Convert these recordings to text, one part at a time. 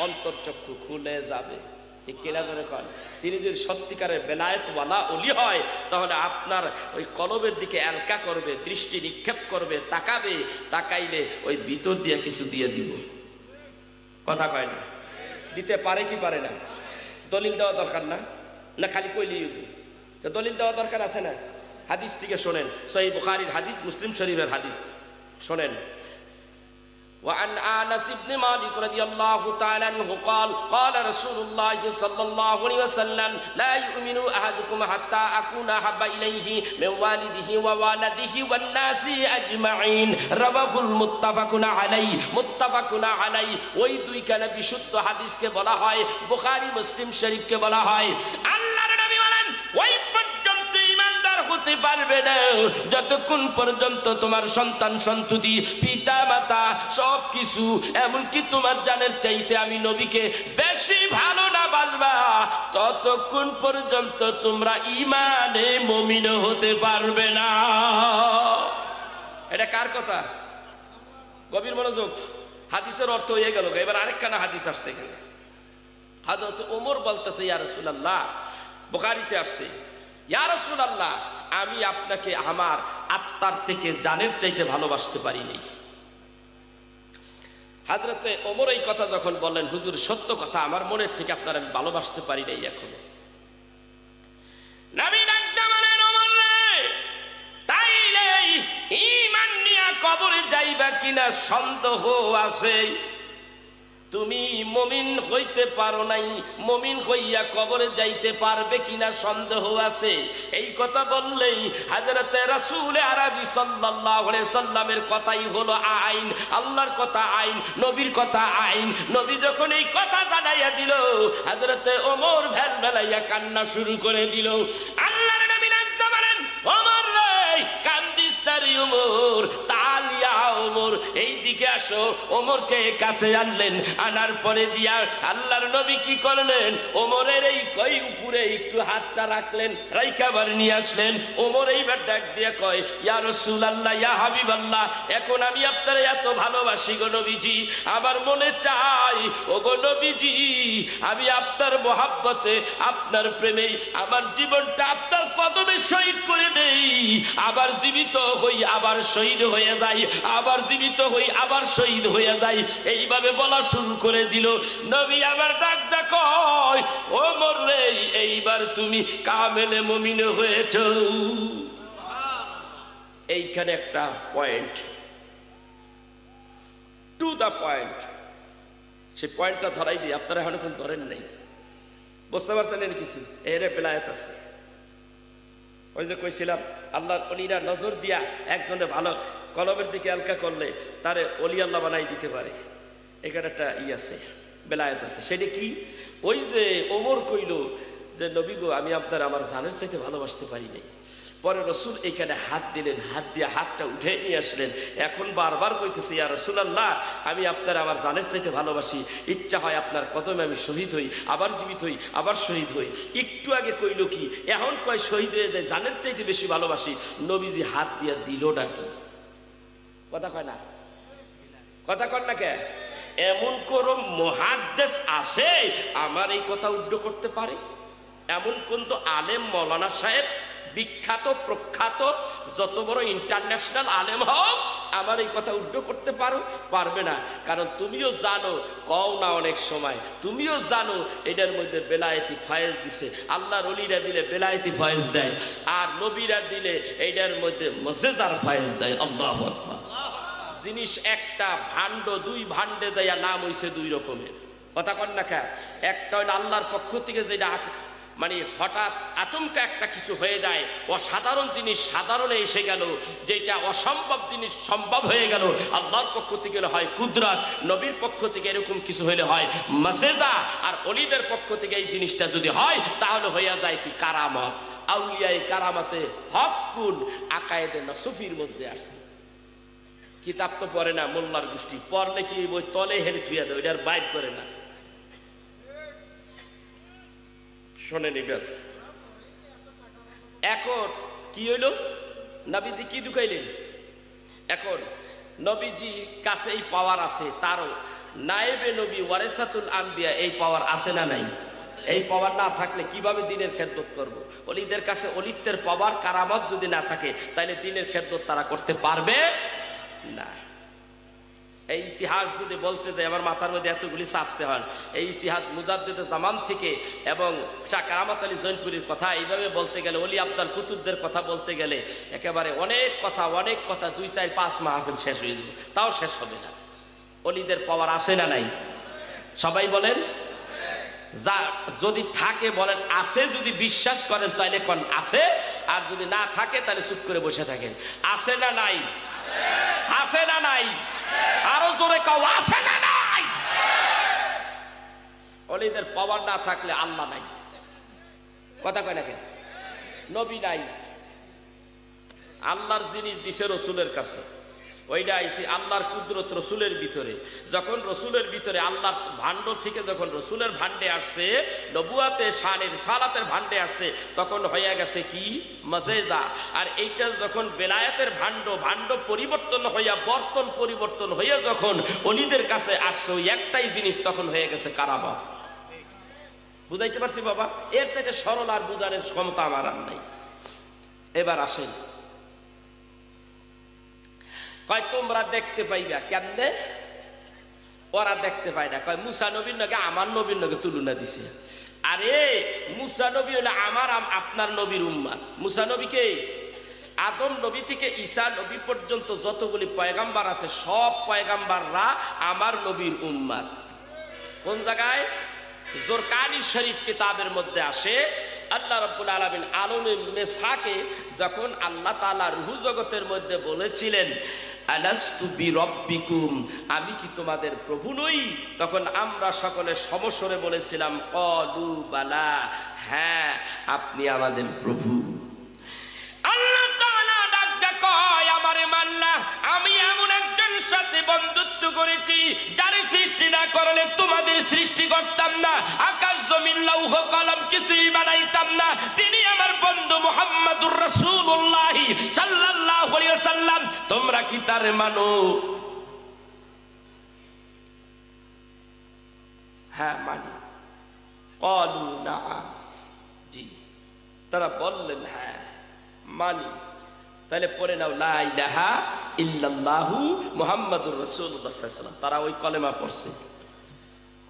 অন্তর্চক্ষু খুলে যাবে। ঠিক কিনা ধরে কন? তিনি যদি সত্যিকারের বেলায়েতওয়ালা ওলি হয় তাহলে আপনার ওই কলবের দিকে এলকা করবে, দৃষ্টি নিক্ষেপ করবে, তাকাবে, তাকাইলে ওই ভিতর দিয়ে কিছু দিয়ে দিব। কথা কয় না? দিতে পারে কি পারে না? দলিল দেওয়া দরকার না? না খালি কইলেই দলিল দেওয়া দরকার আছে না? হাদিস থেকে শোনেন, সহিহ বুখারীর হাদিস, মুসলিম শরীফের হাদিস শোনেন। وعن أنس بن مالك رضي الله تعالى عنه قال قال رسول الله صلى الله عليه وسلم لا يؤمن أحدكم حتى أكون أحب إليه من والده ووالده والناس أجمعين رواه المتفق عليه متفق عليه। ওই দুইখানে বিশুদ্ধ হাদিসকে বলা হয় বুখারী মুসলিম শরীফকে বলা হয়। আল্লাহর নবী বলেন ওই পর্যন্ত ঈমানদার হতে পারবে না যতক্ষণ পর্যন্ত তোমার সন্তান সন্ততি পিতা মাতা সবকিছু এমনকি তোমার জানের চাইতে আমি নবীকে বেশি ভালো না বাসবা, ততক্ষণ পর্যন্ত তোমরা ঈমানে মুমিন হতে পারবে না। এটা কার কথা? গভীর মনোযোগ। হাদিসের অর্থ হয়ে গেল। এবার আরেকখানা হাদিস আসছে এখানে। হযরত ওমর বলতেছে ইয়া রাসূলুল্লাহ, বুখারীতে আসছে, ইয়া রাসূলুল্লাহ আমি আপনাকে আমার আত্মার থেকে জানের চাইতে ভালোবাসতে পারি নাই। হযরতে ওমর এই কথা যখন বললেন, হুজুর সত্য কথা, আমার মনের থেকে আপনার আমি ভালোবাসতে পারি নাই এখনো। নবী ডাকতে বলেন, ওমর রে, তাইলে ঈমান নিয়ে কবরে যাইবা কিনা সন্দেহ আছে। তুমি মুমিন হইতে পারো নাই, মুমিন হইয়া কবরে যাইতে পারবে কিনা সন্দেহ আছে। এই কথা বললেই হযরতে রাসূল আরবি সাল্লাল্লাহু আলাইহি সাল্লামের কথাই হলো আইন, আল্লাহর কথা আইন, নবীর কথা আইন। নবী যখন এই কথা জানাইয়া দিল, হযরতে ওমর ভেলভেলাইয়া কান্না শুরু করে দিল। আল্লাহর নবী ডাকতে বলেন, ওমর রে, কান্দিস না রে ওমর, তালিয়া ওমর, এই দিকে আসো। ওমরকে কাছে আনলেন, আনার পরে দিয়া আল্লাহর নবী কি করলেন, ওমরের এই কই উপরে একটু হাতটা রাখলেন, রাইখাবার নিয়ে আসলেন। ওমর এইবার ডাক দিয়ে কয়, ইয়া রাসূলুল্লাহ, ইয়া হাবিবাল্লাহ, এখন আমি আপনার এত ভালোবাসি গো নবীজি, আমার মনে চাই ও গো নবীজি, আমি আপনার মহাব্বতে, আপনার প্রেমে আমার জীবনটা আপনার কদমে শহীদ করে দেই, আবার জীবিত হই আবার শহীদ হয়ে যাই, আবার জীবিত হই আবার শহীদ হয়ে যাই। এইভাবে বলা শুরু করে দিল। নবী আবার ডাক দেখো, ওমর রে, এইবার তুমি কামেলে মুমিন হয়েছো। এইখানে একটা পয়েন্ট, টু দা পয়েন্ট, সেই পয়েন্টটা ধরাই দিই, আপনারা এখন কোন ধরেন নাই, বুঝতে পারছেন এর কিছু? এর বেলায়েত আছে। ওই যে কইছিলাম আল্লাহর ওলিরা নজর দিয়া একজনে ভালো কলবের দিকে আলকা করলে তারে ওলি আল্লাহ বানাই দিতে পারে। এখানে একটা আছে, বেলায়েত আছে। সেটা কি? ওই যে ওমর কইল যে নবী গো, আমি আপনার আমার জানের চাইতে ভালোবাসতে পারি নাই। পরে রসুল এইখানে হাত দিলেন, হাত দিয়ে হাতটা উঠে নিয়ে আসলেন। এখন বারবার কইতেছে, ইয়া রাসূলুল্লাহ, আমি আপনার আমার জানের চাইতে ভালোবাসি, ইচ্ছা হয় আপনার কদমে আমি শহীদ হই, আবার জীবিত হই, আবার শহীদ হই। একটু আগে কইল কি, এখন কয় শহীদ হয়ে যায়, জানের চাইতে বেশি ভালোবাসি। নবীজি হাত দিয়ে দিলটা কি? কথা কয় না? কথা কন না কে? এমন কোন মুহাদ্দিস আছে আমার এই কথা উদ্ধৃত করতে পারে? এমন কোন তো আলেম মৌলানা সাহেব, বিখ্যাত প্রখ্যাত যত বড় ইন্টারন্যাশনাল আলেম হোক, আমার এই কথা উদ্ধৃত করতে পারবে না। কারণ তুমিও জানো, কও না অনেক সময়, তুমিও জানো এটার মধ্যে বেলায়েতি ফয়েজ দিছে। আল্লাহর ওলিরা দিলে বেলায়েতি ফয়েজ দেয়, আর নবীরা দিলে এইটার মধ্যে মুজিজার ফয়েজ দেয়। আল্লাহু আকবার। জিনিস একটা, ভাণ্ড দুই ভাণ্ডে যাইয়া নাম হইছে দুই রকমের। কথা কন না কে? একটা হইল আল্লাহর পক্ষ থেকে যেটা মানে হঠাৎ আচমকা একটা কিছু হয়ে যায়, অসাধারণ জিনিস সাধারণে এসে গেল, যেটা অসম্ভব জিনিস সম্ভব হয়ে গেল। আল্লাহর পক্ষ থেকে হয় কুদরত, নবীর পক্ষ থেকে এরকম কিছু হইলে হয় মুজিজা, আর ওলিদের পক্ষ থেকে এই জিনিসটা যদি হয় তাহলে হইয়া যায় কি কারামত। আউলিয়ায়ে কারামতে হক কুন আকায়েদে নসফির মধ্যে আসছে। কিতাব তো পড়ে না মোল্লার গোষ্ঠী, পড়লে কি বই তলে হেরে থুইয়া দেয়, ওইটার বাইর করে না। শোনে নিবেন, এখন কি হইল, নবীজি কি ঢুকাইলেন? এখন নবীজির কাছেই পাওয়ার আছে, তারও নায়েবে নবী ওয়ারিসাতুল আম্বিয়া, এই পাওয়ার আছে না নাই? এই পাওয়ার না থাকলে কিভাবে দিনের খেদমত করব? ওলিদের কাছে অলিত্বের পাওয়ার কারামত যদি না থাকে তাহলে দিনের খেদমত তারা করতে পারবে না। এই ইতিহাস যদি বলতে যাই আমার মাথার মধ্যে এতগুলি চাপসে হন। এই ইতিহাস মুজাদ্দিদে জামান থেকে এবং শাহ কারামত আলী জৈনপুরীর কথা এইভাবে বলতে গেলে, অলি আব্দাল কুতুবদের কথা বলতে গেলে একেবারে অনেক কথা 2, 4, 5 মাহফিল শেষ হয়ে যাবে, তাও শেষ হবে না। অলিদের পাওয়ার আছে না নাই? সবাই বলেন। যা যদি থাকে বলেন আছে, যদি বিশ্বাস করেন তাহলে কোন আছে, আর যদি না থাকে তাহলে চুপ করে বসে থাকেন। আছে না নাই? আছে না নাই? আরো জোরে কাও, আছে না নাই? অলিদের পাওয়ার না থাকলে আল্লাহ নাই, কথা কয় না কেন? নবী নাই, আল্লাহর জিনিস দিছে রসুলের কাছে, ওইটা আইছে আল্লাহর কুদরত রসুলের ভিতরে। যখন রসুলের ভিতরে আল্লাহর ভাণ্ড থেকে যখন রসুলের ভাণ্ডে আসছে, নবুয়াতে শানের সালাতের ভাণ্ডে আসছে, তখন হয়ে গেছে কি মজেজা। আর এইটা যখন বেলায়েতের ভাণ্ড পরিবর্তন হইয়া বর্তন পরিবর্তন হইয়া যখন অলিদের কাছে আসছে ওই একটাই জিনিস, তখন হয়ে গেছে কারামত। বুঝাইতে পারছি বাবা? এর চাইতে সরল আর বুঝানোর ক্ষমতা আমার আর নাই। এবার আসেন, কয় তোমরা দেখতে পাইবা কেমনে? ওরা দেখতে পায় না। কয় মুসা নবীর নগে আমার নবীর নগে তুলনা দিছে। আরে মুসা নবী হলে আমার আপনার নবীর উম্মত। মুসা নবীকে আদম নবী থেকে ঈসা নবী পর্যন্ত যতগুলি পয়গাম্বার আছে সব পয়গাম্বাররা আমার নবীর উম্মত। কোন জায়গায়? জোরকানি শরীফ কিতাবের মধ্যে আসে, আল্লাহ রাব্বুল আলামিন আলমে মেসাকে যখন আল্লাহ তাআলা রূহ জগতের মধ্যে বলেছিলেন আলাস্তু বিরব্বিকুম, আমি কি তোমাদের প্রভু নই? তখন আমরা সকলে সমস্বরে বলেছিলাম ক্বালু বালা, হ্যাঁ আপনি আমাদের প্রভু। আল্লাহ তাআলা ডাক কয় আমারে মানলা, আমি এমন একজন সাথে বন্ধুত্ব করেছি যার সৃষ্টি না করলে তোমাদের সৃষ্টি করতাম না, আকাশ জমিন লৌহ কলম কিছুই বানাইতাম না। তিনি আমার বন্ধু মুহাম্মাদুর রাসূলুল্লাহ সাল্লাল্লাহু আলাইহি ওয়াসাল্লাম। তোমরা কি তারে মানো? হ্যাঁ মানি। ক্বালু নাআম, জি, তারা বললেন হ্যাঁ মানি। তাহলে পড়ে নাও লা ইলাহা ইল্লাল্লাহু মুহাম্মাদুর রাসূলুল্লাহ সাল্লাল্লাহু আলাইহি ওয়াসাল্লাম। তারা ওই কলেমা পড়ছে।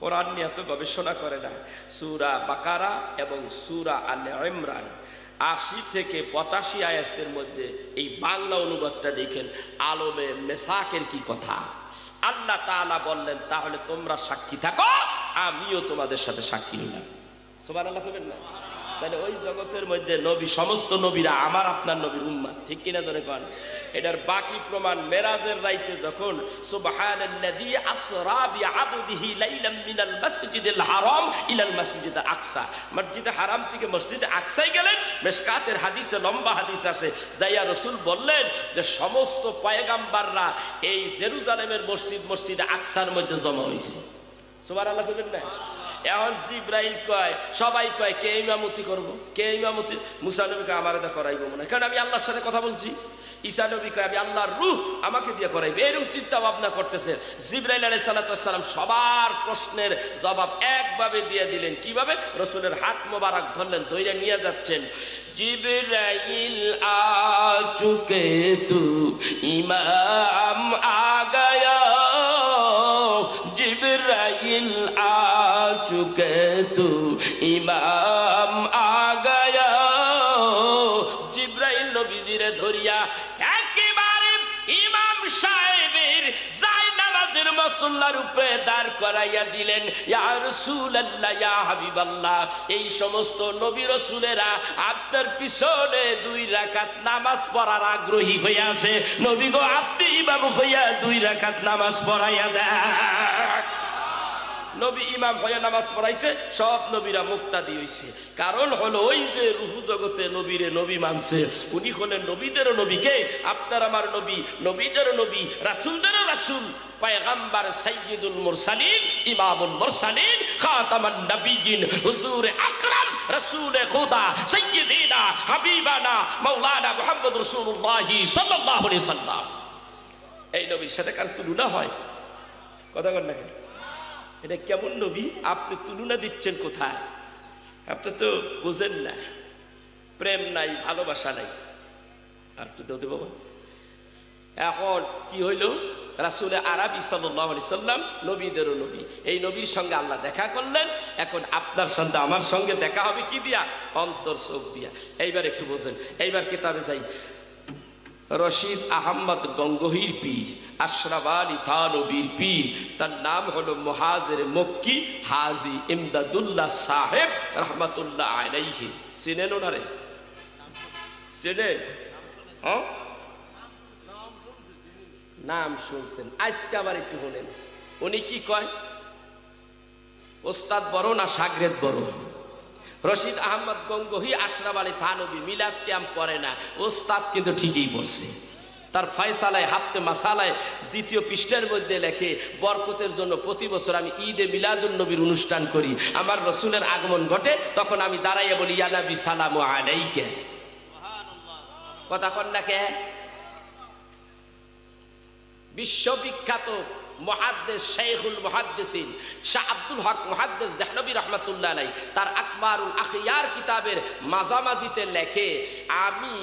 কোরআন নিয়ে এত গবেষণা করে না। সূরা বাকারা এবং সূরা আলে ইমরান 80 থেকে 85 আয়াতের মধ্যে এই বাংলা অনুবাদটা দেখেন, আলমে মেসাকের কি কথা। আল্লাহ তাআলা বললেন তাহলে তোমরা সাক্ষী থাকো, আমিও তোমাদের সাথে সাক্ষী নিলাম। সুবহানাল্লাহ বলবেন না? তাহলে ওই জগতের মধ্যে নবী, সমস্ত নবীরা আমার আপনার নবীর উম্মত, ঠিক কিনা ধরে কন? এটার বাকি প্রমাণ মেরাজের রাইতে যখন সুবহানাল্লাযী আসরা বিআবদিহি লাইলাম মিনাল মাসজিদিল হারাম ইলাল মাসজিদিল আকসা, মসজিদে হারাম থেকে মসজিদে আকসায় গেলেন। মিশকাতের হাদিসে লম্বা হাদিস আছে, যাইয়া রাসূল বললেন যে সমস্ত পয়গাম্বাররা এই জেরুজালেমের মসজিদে আকসার মধ্যে জমা হয়েছে। সুবহানাল্লাহ বলবেন না? এখন জিব্রাইল কয়, সবাই কয় কে ইমামতি করব, কে ইমামতি? মুসা নবী কয় আমারে দিয়ে করাইবো মনে, কারণ আমি আল্লাহর সাথে কথা বলছি। ঈসা নবী কয় আমি আল্লাহর রূহ, আমাকে দিয়ে করাইবে। এরকম চিন্তা ভাবনা করতেছে। জিব্রাইল আলাইহিস সালাম সবার প্রশ্নের জবাব একভাবে দিয়ে দিলেন। কিভাবে? রসুলের হাত মোবারক ধরলেন, ধইরা নিয়ে যাচ্ছেন। জিব্রাইল আ চুকে তু ইমাম আ গয়া, जिब्राइल आ चुके तू इमाम आ गया। जिब्राइल नबीजिरे धरिया एकेबारे इमाम साहेबेर जाय नामाजेर মুসল্লার উপরে দাঁড় করাইয়া দিলেন। ইয়া রাসূলুল্লাহ, ইয়া হাবিবাল্লাহ, এই সমস্ত নবী রাসূলেরা আপনার পিছনে 2 রাকাত নামাজ পড়ার আগ্রহী হয়ে আছে। নবী গো আপনি ইমাম হইয়া 2 রাকাত নামাজ পড়াইয়া দেন। নবী ইমাম হয়ে নামাজ পড়াইছে, সব নবীরা মুক্তাদি হইছে। কারণ হলো ওই যে রূহ জগতে নবীরে নবী মানছে, উনি হলেন নবীদেরও নবীকে, আপনার আমার নবী, নবীদেরও নবী, রাসূলদেরও রাসূল, পয়গম্বর সাইয়্যিদুল মুরসালিন, ইমামুল মুরসালিন, খাতামান নবিয়্যিন, হুজুর আকরাম, রাসূলে খুদা, সাইয়্যিদিনা হাবিবানা মাওলানা মুহাম্মদ রাসূলুল্লাহ সাল্লাল্লাহু আলাইহি সাল্লাম। এই নবীর সাথে কার তুলনা হয়? কথা বল না। এটা কেমন নবী? আপনি তুলনা দিচ্ছেন কোথায়? আপনি তো বুঝেন না, প্রেম নাই, ভালোবাসা নাই। আর একটু দেওতে বাবা। এখন কি হইল? রাসূল আরবি সাল্লাল্লাহু আলাইহি সাল্লাম নবীদেরও নবী, এই নবীর সঙ্গে আল্লাহ দেখা করলেন। এখন আপনার সঙ্গে আমার সঙ্গে দেখা হবে কি দিয়া? অন্তর চোখ দিয়া। এইবার একটু বোঝেন, এইবার কিতাবে যাই। রশিদ আহমদ গঙ্গোহীর পীর, আশরাফ আলী থানবীর পীর, তার নাম হলো মুহাজির মক্কি হাজী ইমদাদুল্লাহ সাহেব রহমাতুল্লাহ আলাইহি। চিনেন ওনারে? চিনেন? হ্যাঁ, নাম শুনছেন, আজকে আবার একটু বলেন। উনি কি কয়? ওস্তাদ বড় না শাগরেদ বড়? রশিদ আহমদ গঙ্গোহী আশরাফ আলী থানবী মিলাদ ক্যাম্প পড়ে না, ওস্তাদ কিন্তু ঠিকই বলছে। তার ফয়সালায় হাফতে মাসালায় দ্বিতীয় পৃষ্ঠার মধ্যে লেখে, বরকতের জন্য প্রতি বছর আমি ঈদে মিলাদুন নবীর অনুষ্ঠান করি। আমার রসুলের আগমন ঘটে, তখন আমি দাঁড়াইয়া বলি, ইয়া নবী সালামু আলাইকা। কথা কন না কে? বিশ্ববিখ্যাত মুহাদ্দিস শাইখুল মুহাদ্দিসিন শাহ আব্দুল হক মুহাদ্দিস দেহলভী রাহমাতুল্লাহ আলাইহি তার আকবারুল আখিয়ার কিতাবের মাঝামাঝিতে লেখে, আমি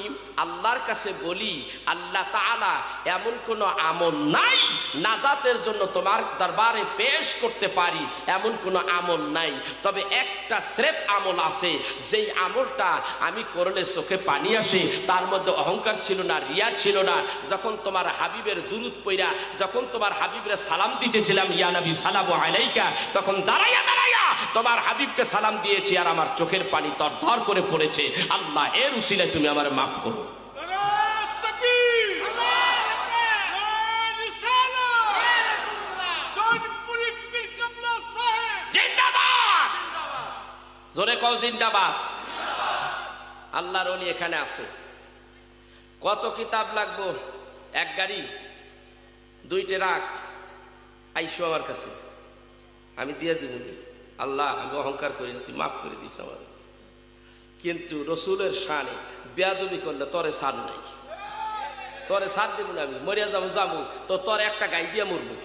আল্লাহর কাছে বলি, আল্লাহ তাআলা এমন কোনো আমল নাই নাজাতের জন্য তোমার দরবারে পেশ করতে পারি, এমন কোনো আমল নাই। তবে একটা স্রেফ আমল আছে, যেই আমলটা আমি করলে চোখে পানি আসে, তার মধ্যে অহংকার ছিল না, রিয়া ছিল না। যখন তোমার হাবিবের দুরূদ পড়া, যখন তোমার হাবিবের সালাম দিতেছিলাম, ইয়া নবী সালামু আলাইকা, তখন দাঁড়াইয়া দাঁড়াইয়া তোমার হাবিবকে সালাম দিয়েছি, আর আমার চোখের পানি তরতর করে পড়েছে। আল্লাহ, এর উসিলায় তুমি আমার মাফ করো। জোরে কও জিন্দাবাদ। আল্লাহর ওলি এখানে আছে। কত কিতাব লাগবো? এক গাড়ি, দুইটে রাখ, আইসো আমার কাছে, আমি দিয়ে দিব। আল্লাহ, আমি অহংকার করি না, তুই মাফ করে দিস আমার। কিন্তু রসুলের শানে বেয়াদবি করলে তরে সার নাই, তরে সার দেব না। আমি মরিয়া যাবো যাবো তো তোর একটা গাই দিয়ে মরবো।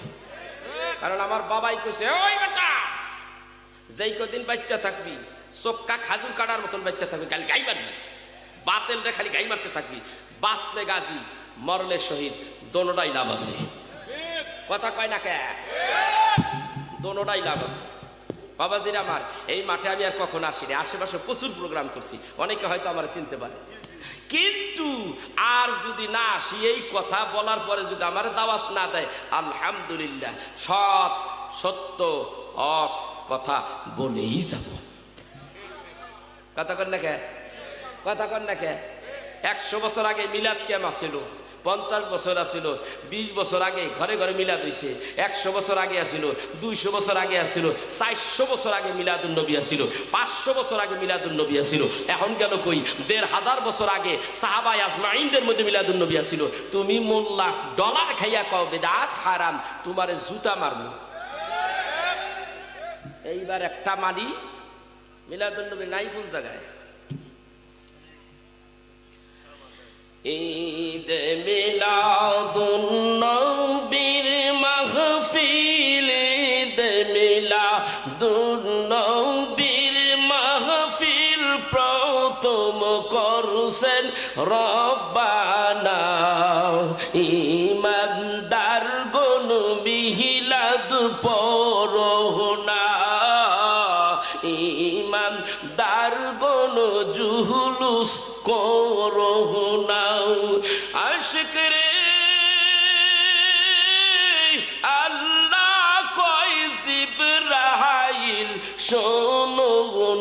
কারণ আমার বাবাই কইছে, ওই বেটা, যেই কদিন বাচ্চা থাকবি চোক্কা খাজুর কাটার মতন বাচ্চা থাকবি, খালি গাই মারবি, বাতেল রে খালি গাই মারতে থাকবি। বাঁচলে গাজী, মরলে শহীদ, দোনোটাই লাভ আছে। কথা কয় না কে? দোনোটাই লাভ আছে। বাবাজির আমার, এই মাঠে আমি আর কখনো আসিনি, আশেপাশে প্রচুর প্রোগ্রাম করছি, অনেকে হয়তো আমার চিনতে পারে। কিন্তু আর যদি না আসি, এই কথা বলার পরে যদি আমার দাওয়াত না দেয়, আলহামদুলিল্লাহ সৎ সত্য হক কথা বলেই যাব। কথা কন না কে? কথা কন না কে? 100 বছর আগে মিলাদ ক্যাম্প আসিল, 50 বছর আসিল, 20 বছর আগে ঘরে ঘরে মিলাদ হইছে, 100 বছর আগে আসিল, 200 বছর আগে আসিল, 400 বছর আগে মিলাদুন নবী আসিল, 500 বছর আগে মিলাদুন নবী আসিল। এখন গেল কই? 1500 বছর আগে সাহাবায়ে আজমাইনদের মধ্যে মিলাদুন নবী আসিল। তুমি মোল্লা ডলার খাইয়া কও বিদআত হারাম, তোমারে জুতা মারবো। এইবার একটা মানি, মিলাদুন নবী নাই কোন জায়গায়? ঈদ মিলাদুন নবীর মাহফিল, ঈদ মিলাদুন নবীর মাহফিল প্রথম করছেন রব্বানা। ইমানদার গণ মিলাদ পড়না, ইমানদার গণ জুলুস করোনা। আশিক রে আল্লাহ কয় জিবরাইল শোনো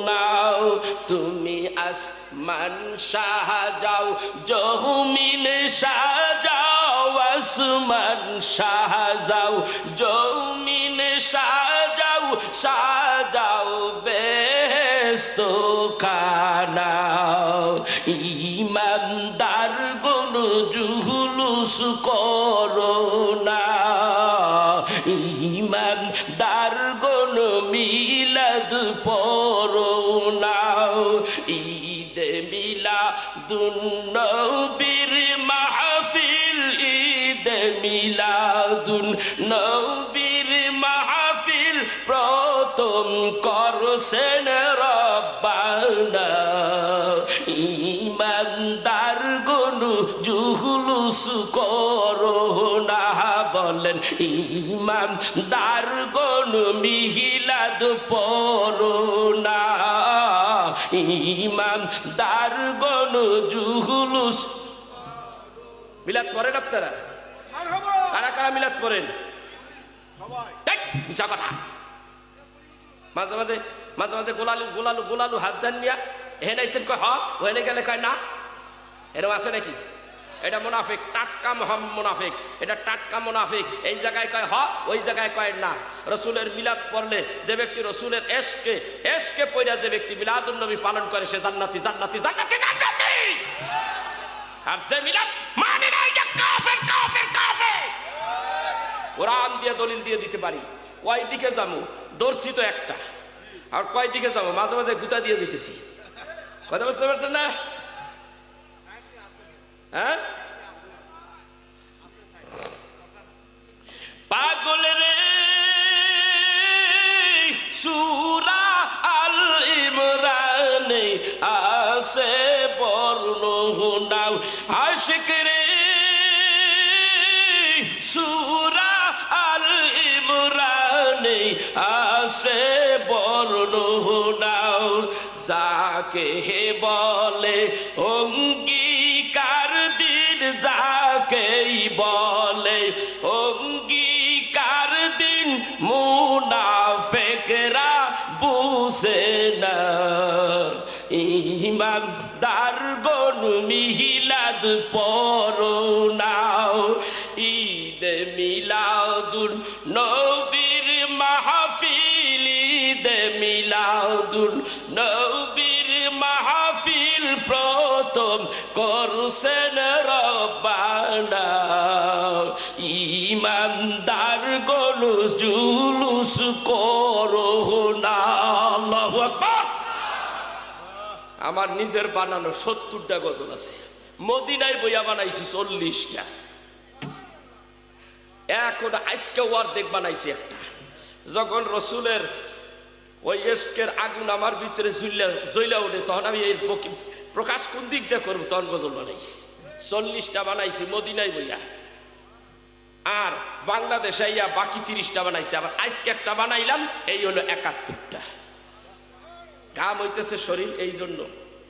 নাও, তুমি আসমান সাজাও, জমিন সাজাও, আসমান সাজাও, জমিন সাজাও, সাজাও বেহেশত খানা। ইমানদার গণ জুলুস করোনা, ইমানদার গণ মিলাদ পড়না। ঈদ মিলাদুন নবীর মাহফিল, ঈদ মিলাদুন নবীর মাহফিল করছেন রব্বানা। ইমানদার গনু জুহুলুস করো না, বলেন ইমানদার গনু মিহিলাদ পড়ো না। ইমানদার গনু জুহুলুস মিলাদ পড়েন আপনারা? কারা কারা মিলাদ পড়েন? মিশা কথা। মাঝে মাঝে মাঝে মাঝে গোলালু গোলালু গোলালু হাসদান মিয়া হেন আইসেন কয় হ, ওখানে গেলে কয় না। এরকম আছে নাকি? এটা মুনাফিক, টাটকা মুনাফিক, এটা টাটকা মুনাফিক। এই জায়গায় কয় হ, ওই জায়গায় কয় না। রসুলের মিলাদ পড়লে যে ব্যক্তি রসুলের এশকে পড়া যে ব্যক্তি মিলাদুন নবী পালন করে সে জান্নাতি জান্নাতি জান্নাতি জান্নাতি। আর যে মিলাদ মানে না এটা কাফের কাফের কাফের। কোরআন দিয়ে দলিল দিয়ে দিতে পারি। কয় দিকে যাবো? দর্শি তো একটা, আর কয় দিকে যাবো? মাঝে মাঝে গুতা দিয়ে দিতেছি। কথা বুঝতে পারতেন না? হ্যাঁ, পাগল রে সূরা আল ইমরানে আসে বর্ণনা, আশিক রে সূরা আল ইমরানে আসে বর্ণনা। যাকে বলে অঙ্গীকার দিন, যাকেই বলে অঙ্গীকার দিন, মুনাফিকরা বুঝে না। ইমানদার গণ মিহিলাদ পড়ো না। ঈদ মিলাদুন নবীর মাহফিল, ঈদ মিলাদুন নবীর মাহফিল প্রথম করছেন রব্বানা। ইমানদার গনু জুলুস করো না। আল্লাহু আকবার। আমার নিজের বানানো 70টা গজল আছে, মদিনায় বইয়া বানাইছি 40টা। এখন আজকে অর্ধেক বানাইছি একটা। যখন রসুলের ওই এশকের আগুন আমার ভিতরে জ্বলা ওঠে, তখন আমি এই প্রকাশ কোন দিকটা করবো, তখন গজল বানাই। 40টা বানাইছি মদিনায় বইয়া, আর বাংলাদেশে ইয়া বাকি 30টা বানাইছি। আবার আজকে একটা বানাইলাম, এই হলো 71টা। কাম হইতেছে শরীর, এই জন্য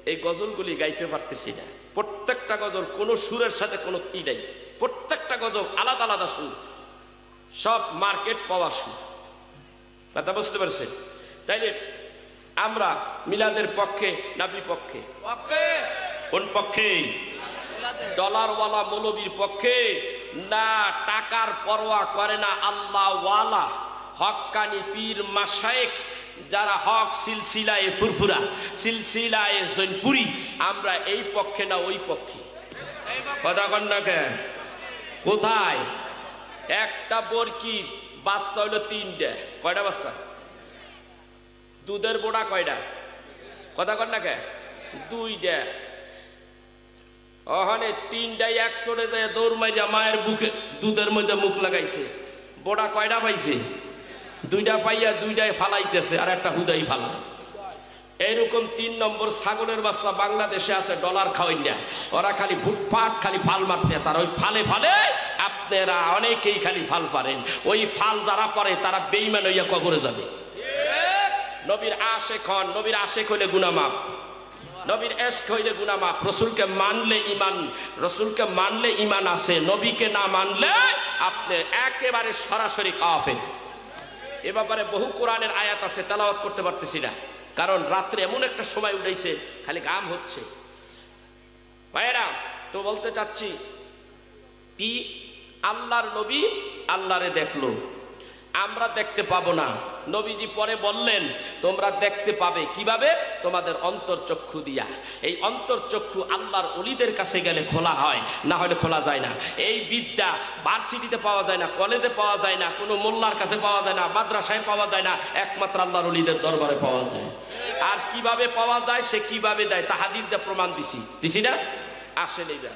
এই গজলগুলি গাইতে পারতেছি না। প্রত্যেকটা গজল কোনো সুরের সাথে কোনো ই নাই, প্রত্যেকটা গজল আলাদা আলাদা সুর, সব মার্কেট পাওয়া সুর। কথা বুঝতে পারছেন? তাইলে আমরা মিলাদের পক্ষে না বিপক্ষে? কোন পক্ষে? ডলারওয়ালা মৌলবীর পক্ষে না টাকার পরোয়া করে না আল্লাহওয়ালা হক্কানি পীর মাশায়েখ যারা হক সিলসিলায় ফুরফুরা, সিলসিলায় জৈনপুরি, আমরা এই পক্ষে না ওই পক্ষে? কথা কন না কেন? কোথায়? একটা বরকির বাচ্চা হইলো 3টে। কয়টা বাচ্চা? দুধের বোড়া কয়টা? কথা কন না কে? 2টা। ওখানে 3টাই একসরে যায় দৌড় মাইরা মায়ের বুকে দুধের মধ্যে মুখ লাগাইছে। বোড়া কয়টা পাইছে? 2টা পাইয়া 2টায় ফালাইতেছে, আর একটা হুদাই ফালায়। এইরকম 3 নম্বর ছাগলের বাচ্চা বাংলাদেশে আছে, ডলার খাওয়াই না। ওরা খালি ফুটফাট খালি ফাল মারতেছে, আর ওই ফালে ফালে আপনারা অনেকেই খালি ফাল পারেন। ওই ফাল যারা পারে তারা বেঈমান হইয়া কবরে যাবে। নবীর আশেক হন, নবীর আশেক হইলে গুনাহ মাফ, নবীর এশক হইলে গুনাহ মাফ। রসুলকে মানলে ইমান, রসুলকে মানলে ইমান আছে, নবীকে না মানলে আপনি একেবারে সরাসরি কাফের। এ ব্যাপারে বহু কোরআনের আয়াত আছে, তেলাওয়াত করতে পারতেছি না, কারণ রাত্রে এমন একটা সময় উঠেছে খালি গাম হচ্ছে। ভাইয়েরা, তো বলতে চাচ্ছি কি, আল্লাহর নবী আল্লাহরে দেখলো, আমরা দেখতে পাবো না। নবীজি পরে বললেন তোমরা দেখতে পাবে কিভাবে? তোমাদের অন্তর্চক্ষু দিয়া। এই অন্তর্চক্ষু আল্লাহর ওলিদের কাছে গেলে খোলা হয়, না হলে খোলা যায় না। এই বিদ্যা ভার্সিটিতে পাওয়া যায় না, কলেজে পাওয়া যায় না, কোনো মোল্লার কাছে পাওয়া যায় না, মাদ্রাসায় পাওয়া যায় না, একমাত্র আল্লাহর ওলিদের দরবারে পাওয়া যায়। আর কিভাবে পাওয়া যায়, সে কিভাবে দেয় তা হাদিস দিয়ে প্রমাণ দিছি না? আসেন এইবার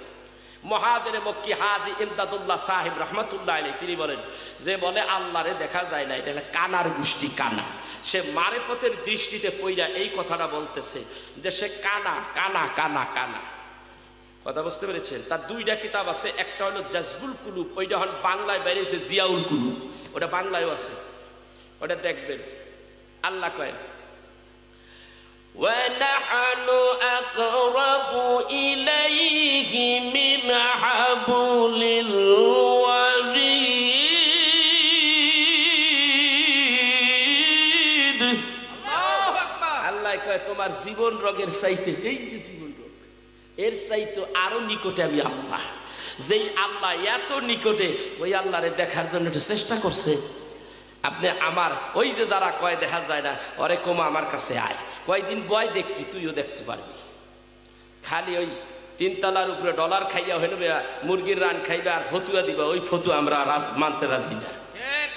মুহাজিরে মক্কি হাজী ইমদাদুল্লাহ সাহেব রাহমাতুল্লাহ আলাইহি তিনি বলেন, যে বলে আল্লাহরে দেখা যায় না, এটা কানার গোষ্ঠী, কানা। সে মারিফতের দৃষ্টিতে পইরা এই কথাটা বলতেছে যে সে কানা কানা কানা কানা। কথা বুঝতে পেরেছেন? তার দুইটা কিতাব আছে, একটা হলো জাজবুল কুলুব, ওইটা হল বাংলায় বাইরে হয়েছে জিয়াউল কুলুব, ওটা বাংলায়ও আছে, ওটা দেখবেন। আল্লাহ কয় وَنَحْنُ أَقْرَبُ إِلَيْهِ مِنْ حَبْلِ الْوَرِيدِ। আল্লাহ কয় তোমার জীবন রোগের চাইতে, এই যে জীবন রোগ, এর চাইতে আরো নিকটে আমি আল্লাহ। যেই আল্লাহ এত নিকটে, ওই আল্লাহরে দেখার জন্য একটু চেষ্টা করছে। আপনি আমার ওই যে যারা কয় দেখা যায় না, ওরে কমা আমার কাছে আয়, কয়দিন বয় দেখবি, তুইও দেখতে পারবি। খালি ওই তিনতলার উপরে ডলার খাইয়া হইল মুরগির রান খাইবে আর ফতুয়া দিবা, ওই ফতুয়া আমরা মানতে রাজি না।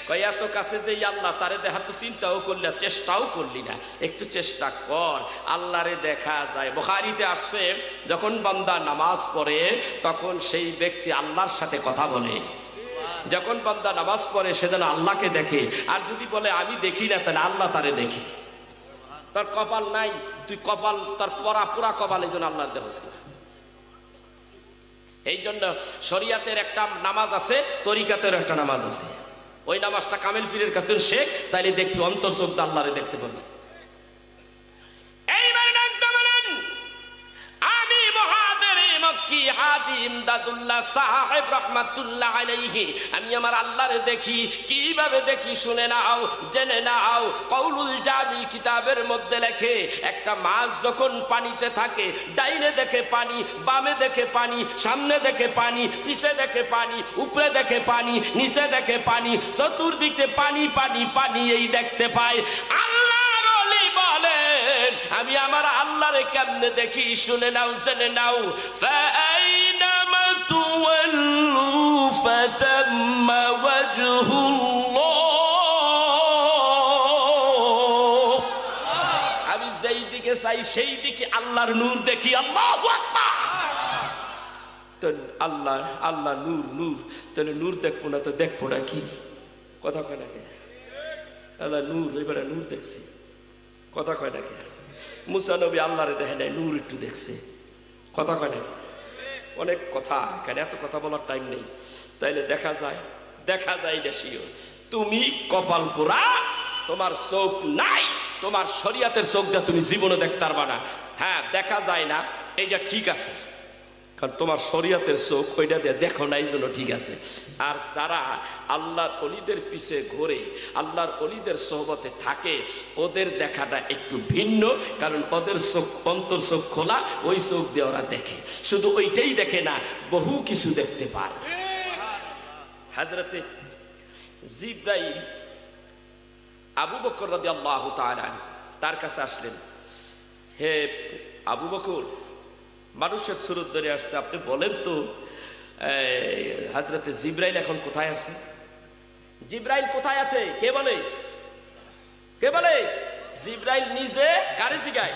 কয় এত কাছে যে আল্লাহ, তারে দেখার তো চিন্তাও করলি না, চেষ্টাও করলি না, একটু চেষ্টা কর, আল্লাহরে দেখা যায়। বুখারীতে আসছে, যখন বান্দা নামাজ পড়ে তখন সেই ব্যক্তি আল্লাহর সাথে কথা বলে। যখন বান্দা নামাজ পড়ে সে যেন আল্লাহকে দেখে, আর যদি বলে আমি দেখি না, তাহলে আল্লাহ তারে দেখে। তার কপাল নাই, তুই কপাল তার পুরা কপাল, এই জন্য আল্লাহর দেখছ না। এই জন্য শরিয়াতের একটা নামাজ আছে, তরিকাতের একটা নামাজ আছে। ওই নামাজটা কামেল পীরের কাছ থেকে শেখ, তাইলে দেখবি অন্তর চোখ দিয়ে আল্লাহরে দেখতে পাবি। এইবারে ডাকতে বলেন, আমি মুহাজিরে মক্কি হাজী ইমদাদুল্লাহ সাহেব রাহমাতুল্লাহ আলাইহি, আমি আমার আল্লাহরে দেখি। কিভাবে দেখি শুনে নাও, জেনে নাও। কওলুল জামিল কিতাবের মধ্যে লেখে, একটা মাছ যখন পানিতে থাকে, ডাইনে দেখে পানি, বামে দেখে পানি, সামনে দেখে পানি, পিছে দেখে পানি, উপরে দেখে পানি, নিচে দেখে পানি, চতুর্দিকে পানি পানি পানি, এই দেখতে পায়। আল্লাহর ওলি বলেন, আমি আমার আল্লাহরে কেমনে দেখি শুনে নাও, জেনে নাও। ফাআইনামা তুওয়াল্লু ফাতাম্মা ওয়াজহুল্লাহ। আমি যেই দিকে চাই সেই দিকে আল্লাহর নূর দেখি। আল্লাহু আকবার। তো আল্লাহ আল্লাহ নূর নূর, তাহলে নূর দেখবো না তো দেখবো না কি? কথা কয় নাকি? আল্লাহ নূর, এবারে নূর দেখছি, কথা কয় নাকি? মুসা নবী আল্লাহরে দেখে নাই, নূর একটু দেখছে, কথা কয় নাকি? অনেক কথা, কেন এত কথা বলার টাইম নেই। তাইলে দেখা যায়, দেখা যায় এটা শিওর। তুমি কপাল পোড়া, তোমার চোখ নাই, তোমার শরিয়াতের চোখ দিয়ে তুমি জীবনে দেখতে পারবা না। হ্যাঁ, দেখা যায় না, এইটা ঠিক আছে, কারণ তোমার শরিয়াতের চোখ ওইটা দিয়ে দেখো না, এই জন্য ঠিক আছে। আর যারা আল্লাহর অলিদের পিছে ঘোরে, আল্লাহর অলিদের সোহবতে থাকে, ওদের দেখাটা একটু ভিন্ন, কারণ ওদের চোখ, অন্তর চোখ খোলা, ওই চোখ দিয়ে ওরা দেখে। শুধু ওইটাই দেখে না, বহু কিছু দেখতে পারে। হযরতে জিবরাইল আবু বকর রাদিয়াল্লাহু তাআলা তার কাছে আসলেন। হে আবু বকর, মানুষের সুরত ধরে আসছে, আপনি বলেন তো হযরতে জিবরাইল এখন কোথায় আছে? জিবরাইল কোথায় আছে? কে বলে? কে বলে? জিবরাইল নিজে কারে জিগায়?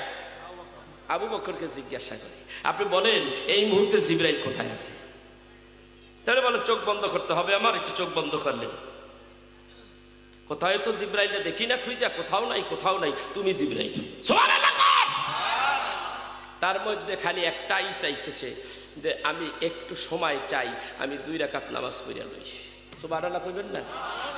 আবু বকরকে জিজ্ঞাসা করে, আপনি বলেন এই মুহূর্তে জিবরাইল কোথায় আছে? তাহলে বলে চোখ বন্ধ করতে হবে আমার। একটু চোখ বন্ধ করলেন, কোথায় তো জিবরাইলে দেখি না, খুঁজা কোথাও নাই, কোথাও নাই। তুমি জিবরাইল, সুবহানাল্লাহ। তার মধ্যে খালি একটাই চাইছে যে আমি একটু সময় চাই, আমি 2 রাকাত নামাজ পড়িয়া লই। সুবহানাল্লাহ কইবেন না?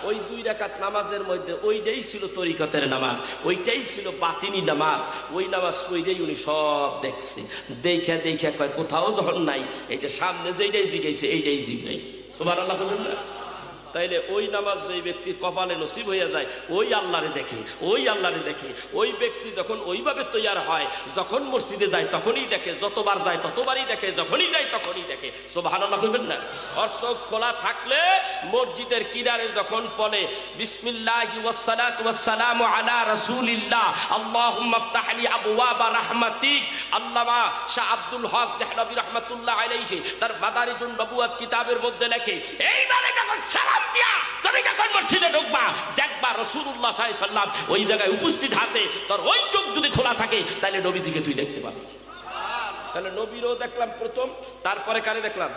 ওই 2 রাকাত নামাজের মধ্যে ওইটাই ছিল তরিকতের নামাজ, ওইটাই ছিল বাতিনি নামাজ। ওই নামাজ পড়েই উনি সব দেখছে। দেখা দেখা কয় কোথাও যখন নাই, এই যে সামনে যেইটাই জিগাইছে এইটাই জিগাই। সুবহানাল্লাহ কইবেন না? তাইলে ওই নামাজ যেই ব্যক্তির কপালে নসিব হইয়া যায়, ওই আল্লাহরে দেখে, ওই আল্লাহরে দেখে। ওই ব্যক্তি যখন ওইভাবে তৈয়ার হয়, যখন মসজিদে যায় তখনই দেখে, যতবার যায় ততবারই দেখে, যখনই যায় তখনই দেখে। সুবহানাল্লাহ কইবেন না? ওর চোখ খোলা থাকলে মসজিদের কিনারে যখন পড়ে বিসমিল্লাহি ওয়াসসালাতু ওয়াসসালামু আলা রাসূলিল্লাহ আল্লাহুম্মা ইফতাহলি আবওয়াবা রাহমাতিক, আল্লামা শাহ আব্দুল হক দেহলভী রাহমাতুল্লাহ আলাইহি তার মাদারিজুন নবুওয়াত কিতাবের মধ্যে লেখে, এইভাবে যখন সালাম দিয়া তুমি যখন মসজিদে ঢুকবা, দেখবা রাসূলুল্লাহ সাল্লাল্লাহু আলাইহি সাল্লাম ওই জায়গায় উপস্থিত আছে। তোর ওই চোখ যদি খোলা থাকে, তাহলে নবীজিকে তুই দেখতে পাবি। তাহলে নবীরও দেখলাম প্রথম, তারপরে কারে দেখলাম?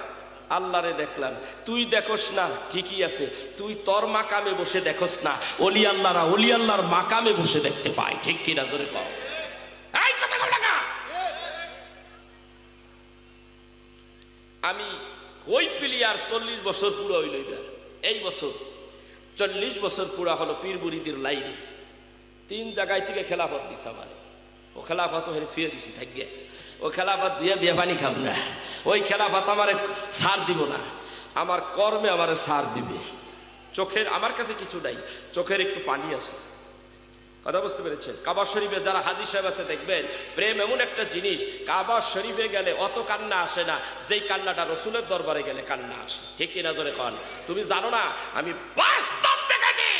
আল্লাহরে দেখলাম, তুই দেখোস না ঠিকই আছে, তুই তোর মাকামে বসে দেখোস না, অলি আল্লাহরা অলি আল্লাহর মাকামে বসে দেখতে পায়, ঠিক কিনা ধরে কও। এই কথা বল না। আমি ওই প্লেয়ার 40 বছর পুরো হইল, এই বছর 40 বছর পুরা হলো পীর মুরিদের লাইনে। 3 জায়গায় থেকে খেলাফত দিছে আমার, ও খেলাফত ওখানে থুয়ে দিছি থাকবে, ও খেলাফত দিয়ে দিয়ে পানি খাব না, ওই খেলাফত আমার ছাড় দিব না, আমার কর্মে আমার ছাড় দিবে। চোখের আমার কাছে কিছু নাই, চোখের একটু পানি আছে, কথা বুঝতে পেরেছেন? কাবা শরীফে যারা হাজী সাহেব আছে দেখবেন, প্রেম এমন একটা জিনিস, কাবা শরীফে গেলে অত কান্না আসে না যেই কান্নাটা রসুলের দরবারে গেলে কান্না আসে, ঠিক কিনা জোরে কন? তুমি জানো না, আমি বাস্তব দেখেছি।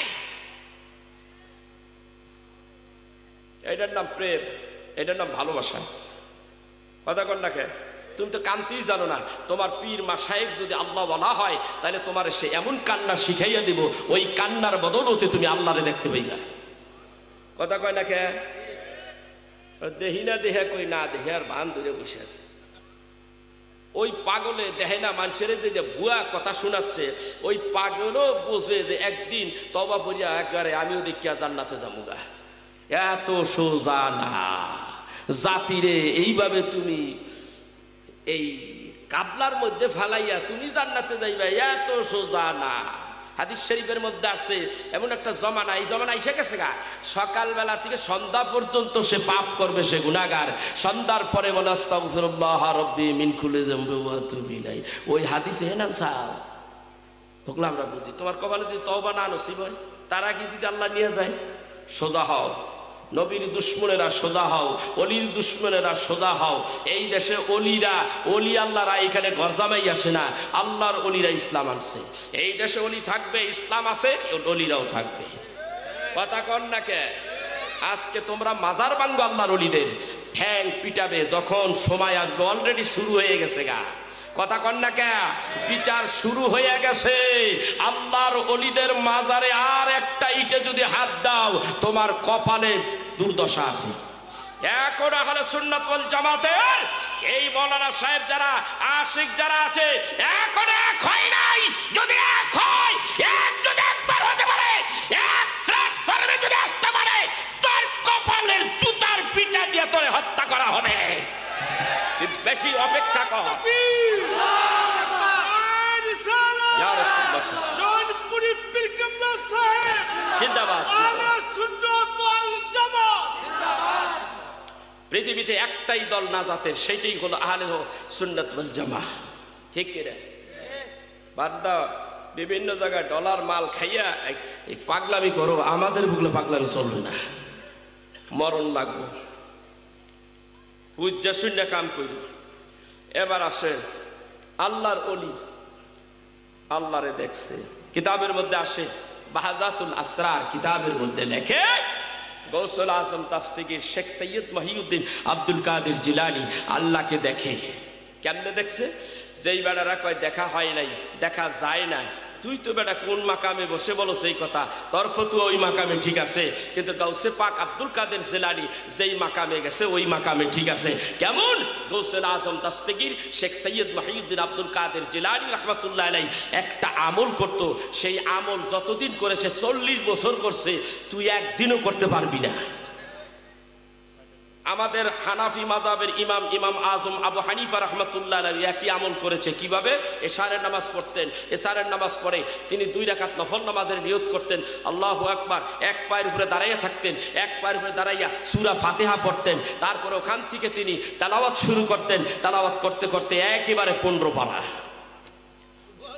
এটার নাম প্রেম, এটার নাম ভালোবাসা, কথা কন না কে? তুমি তো কান্তিই জানো না, তোমার পীর মাশায়েখ যদি আল্লাহ বলা হয় তাহলে তোমার সে এমন কান্না শিখাইয়া দিব, ওই কান্নার বদৌলতে তুমি আল্লাহরে দেখতে পাইবা, কথা কয় না কে? দেহি না দেহে কই না দেহে আর বান ধরে বসে আছে। ওই পাগলে দেহে না মানুষের যে ভুয়া কথা শোনাচ্ছে, ওই পাগলও বোঝে যে একদিন তওবা করিয়া একবারে আমিও দেখিয়া জান্নাতে যামুগা। এত সোজা না জাতিরে, এইভাবে তুমি এই কাবলার মধ্যে ফালাইয়া তুমি জান্নাতে যাইবা, এত সোজা না। হাদিস শরীফের মধ্যে আছে এমন একটা জমানা, এই জমানা এসে গেছে গা, সকালবেলা থেকে সন্ধ্যা পর্যন্ত সে পাপ করবে, সে গুনাহগার, সন্ধ্যার পরে বলে আস্তাগফিরুল্লাহ রাব্বি মিন কুল্লি যামবি ওয়া আতুবু ইলাইহি। ওই হাদিসে না স্যার তখন আমরা বুঝি, তোমার কপালে যদি তওবা না নসিব হয়, তারা কি যদি আল্লাহ নিয়ে যায়? সোজা হও, নবীর দুশ্মনেরা সোজা হও, অলির দুশ্মনেরা সোজা হও। এই দেশে অলিরা অলি আল্লাহরা এখানে ঘর জামাই আসে না, আল্লাহর অলিরা ইসলাম আনছে। এই দেশে অলি থাকবে, ইসলাম আছে, অলিরাও থাকবে, কথা কন না কে? আজকে তোমরা মাজার ভাঙবো আল্লাহর অলিদের, ঠ্যাং পিটাবে যখন সময় আসবে, অলরেডি শুরু হয়ে গেছে গা, কথা কন না কে? বিচার শুরু হয়ে গেছে। আল্লাহর অলিদের মাজারে আর একটা ইটে যদি হাত দাও, তোমার কপালে দুর্দশা আছে। এখন আহলে সুন্নাত ওয়াল জামাতের এই মাওলানা সাহেব যারা আশিক যারা আছে, এখন এক হয় নাই, যদি এক হয়, এক যদি একবার হতে পারে, এক প্ল্যাটফর্মে যদি আসতে পারে, তোর কপালের জুতার পিটা দিয়ে তোরে হত্যা করা হবে। বেশি অপেক্ষা কর। পৃথিবীতে একটাই দল নাজাতের, সেটাই হলো আহলে সুন্নাত ওয়াল জামাত, ঠিক কিনা? বাদ দাও বিভিন্ন জায়গায় ডলার মাল খাইয়া এই পাগলামি করো, আমাদের বুকলে পাগলামি চলবে না, মরণ লাগবো, বুঝা শূন্য কাম করি। এবার আসে আল্লাহর অলি, আল্লাহরে দেখছে, কিতাবের মধ্যে আসে বাহাজাতুল আসরার, কিতাবের মধ্যে লেখে গৌসুল আজম তাসতিগীর শেখ সৈয়দ মহিউদ্দিন আব্দুল কাদের জিলানী আল্লাহকে দেখে। কেমনে দেখছে? যেই বেড়ারা কয় দেখা হয় নাই, দেখা যায় না, তুই তো বেটা কোন মাকামে বসে বলো সেই কথা, তোর ফতুয়া ওই মাকামে ঠিক আছে, কিন্তু গাউসে পাক আব্দুল কাদের জিলানী যেই মাকামে গেছে ওই মাকামে ঠিক আছে। কেমন? গৌসুল আজম দাস্তেগীর শেখ সৈয়দ মহিউদ্দিন আব্দুল কাদের জিলানী রহমাতুল্লাহ আলাইহি একটা আমল করত, সেই আমল যতদিন করেছে 40 বছর করছে, তুই একদিনও করতে পারবি না। আমাদের হানাফি মাযহাবের ইমাম ইমাম আজম আবু হানিফা রাহমাতুল্লাহ আলাইহি একই আমল করেছে। কিভাবে? এশারের নামাজ পড়তেন, এশারের নামাজ পড়ে তিনি 2 রাকাত নফল নামাজের নিয়ত করতেন, আল্লাহু আকবার, এক পায়ের উপরে দাঁড়াইয়া থাকতেন, এক পায়ের উপরে দাঁড়াইয়া সূরা ফাতিহা পড়তেন, তারপরে ওখান থেকে তিনি তেলাওয়াত শুরু করতেন, তেলাওয়াত করতে করতে একেবারে 15 পারা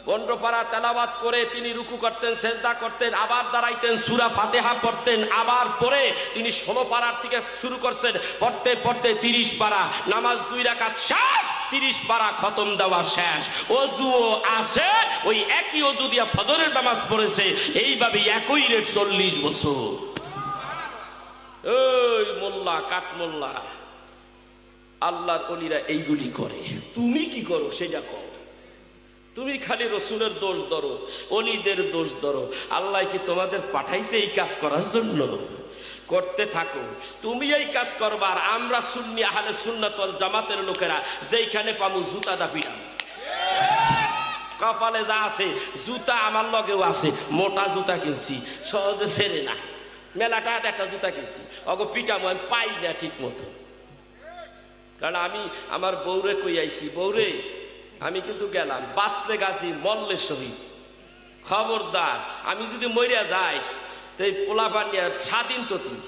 15 পারা তেলাওয়াত করে তিনি রুকু করতেন, সেজদা করতেন, আবার দাঁড়াইতেন, সূরা ফাতিহা পড়তেন, আবার পরে তিনি 16 পারার থেকে শুরু করছেন, পড়তে পড়তে 30 পারা, নামাজ 2 রাকাত শেষ, 30 পারা খতম দেওয়া শেষ। ওযুও আছে, ওই একই ওযু দিয়া ফজরের নামাজ পড়েছে, এইভাবে একই রেট 40 বছর। ওই মোল্লা কাট মোল্লা, আল্লাহর ওলিরা এইগুলি করে, তুমি কি করো সেটা কও। তুমি খালি রসুলের দোষ ধরো, অলিদের দোষ ধরো। আল্লাহ কি তোমাদের পাঠাইছে এই কাজ করার জন্য? করতে থাকো, তুমি এই কাজ করবা, আর আমরা সুন্নি আহলে সুন্নাত ওয়াল জামাতের লোকেরা যেইখানে পামু জুতা দা পিটাম। কপালে যা আছে, জুতা আমার লগেও আছে, মোটা জুতা কিনছি, সহজে ছেড়ে না। মেলাটা একটা জুতা কিনছি, অগো পিটামো আমি পাই না ঠিক মতো। কারণ আমি আমার বউরে কই আইছি, বউরে আমি কিন্তু গেলাম, বাঁচলে গাছি মরলে শহীদ, খবরদার আমি যদি মরিয়া যাই তো এই পোলাপান নিয়ে স্বাধীন তো তুই।